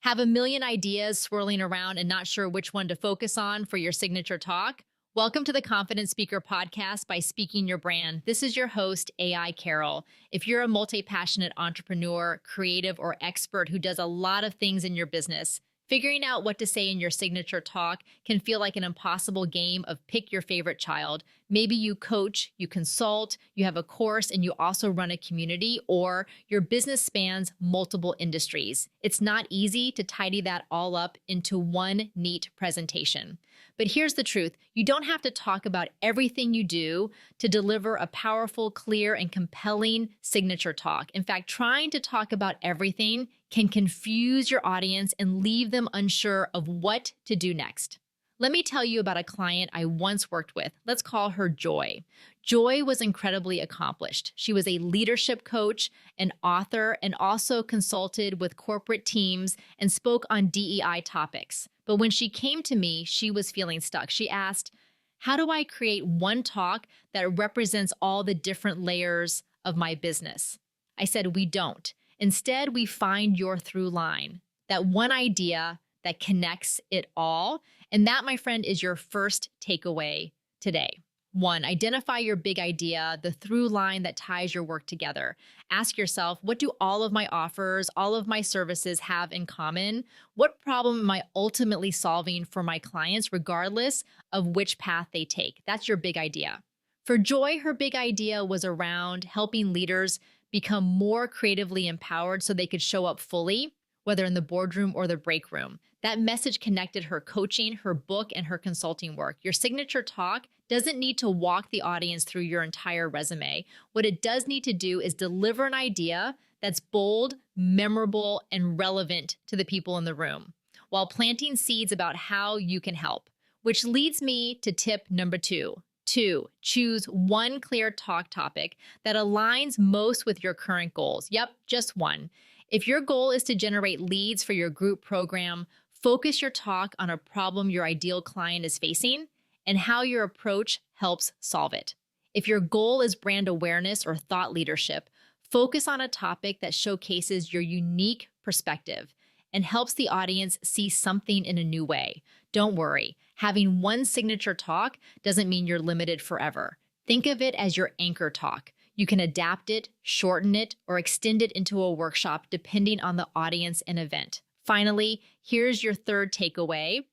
Have a million ideas swirling around and not sure which one to focus on for your signature talk? Welcome to the Confident Speaker Podcast by Speaking Your Brand. This is your host, AI Carol. If you're a multi-passionate entrepreneur, creative, or expert who does a lot of things in your business, figuring out what to say in your signature talk can feel like an impossible game of pick your favorite child. Maybe you coach, you consult, you have a course, and you also run a community, or your business spans multiple industries. It's not easy to tidy that all up into one neat presentation. But here's the truth. You don't have to talk about everything you do to deliver a powerful, clear, and compelling signature talk. In fact, trying to talk about everything can confuse your audience and leave them unsure of what to do next. Let me tell you about a client I once worked with. Let's call her Joy. Joy was incredibly accomplished. She was a leadership coach, an author, and also consulted with corporate teams and spoke on DEI topics. But when she came to me, she was feeling stuck. She asked, how do I create one talk that represents all the different layers of my business? I said, we don't. Instead, we find your through line, that one idea that connects it all. And that, my friend, is your first takeaway today. 1, identify your big idea, the through line that ties your work together. Ask yourself, what do all of my offers, all of my services have in common? What problem am I ultimately solving for my clients, regardless of which path they take? That's your big idea. For Joy, her big idea was around helping leaders become more creatively empowered so they could show up fully, whether in the boardroom or the break room. That message connected her coaching, her book, and her consulting work. Your signature talk doesn't need to walk the audience through your entire resume. What it does need to do is deliver an idea that's bold, memorable, and relevant to the people in the room, while planting seeds about how you can help. Which leads me to tip number 2. 2, choose one clear talk topic that aligns most with your current goals. Yep, just one. If your goal is to generate leads for your group program, focus your talk on a problem your ideal client is facing and how your approach helps solve it. If your goal is brand awareness or thought leadership, focus on a topic that showcases your unique perspective and helps the audience see something in a new way. Don't worry, having one signature talk doesn't mean you're limited forever. Think of it as your anchor talk. You can adapt it, shorten it, or extend it into a workshop depending on the audience and event. Finally, here's your third takeaway.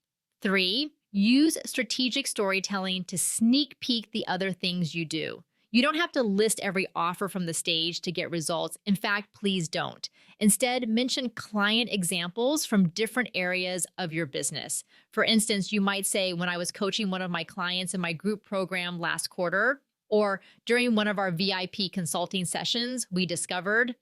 3, use strategic storytelling to sneak peek the other things you do. You don't have to list every offer from the stage to get results. In fact, please don't. Instead, mention client examples from different areas of your business. For instance, you might say, when I was coaching one of my clients in my group program last quarter, or during one of our VIP consulting sessions, we discovered.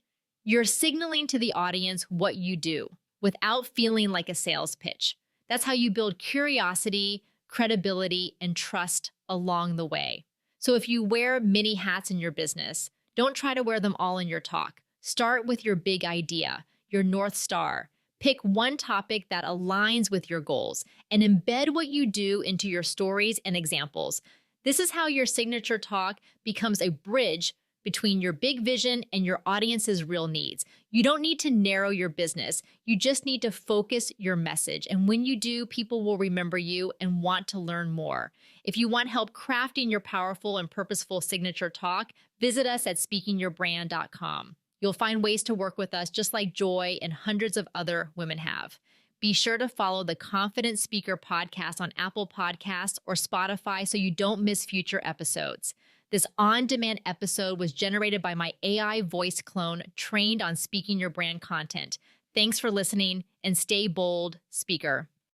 You're signaling to the audience what you do without feeling like a sales pitch. That's how you build curiosity, credibility, and trust along the way. So if you wear many hats in your business, don't try to wear them all in your talk. Start with your big idea, your North Star. Pick one topic that aligns with your goals and embed what you do into your stories and examples. This is how your signature talk becomes a bridge between your big vision and your audience's real needs. You don't need to narrow your business. You just need to focus your message. And when you do, people will remember you and want to learn more. If you want help crafting your powerful and purposeful signature talk, visit us at speakingyourbrand.com. You'll find ways to work with us just like Joy and hundreds of other women have. Be sure to follow the Confident Speaker Podcast on Apple Podcasts or Spotify so you don't miss future episodes. This on-demand episode was generated by my AI voice clone trained on Speaking Your Brand content. Thanks for listening, and stay bold, speaker.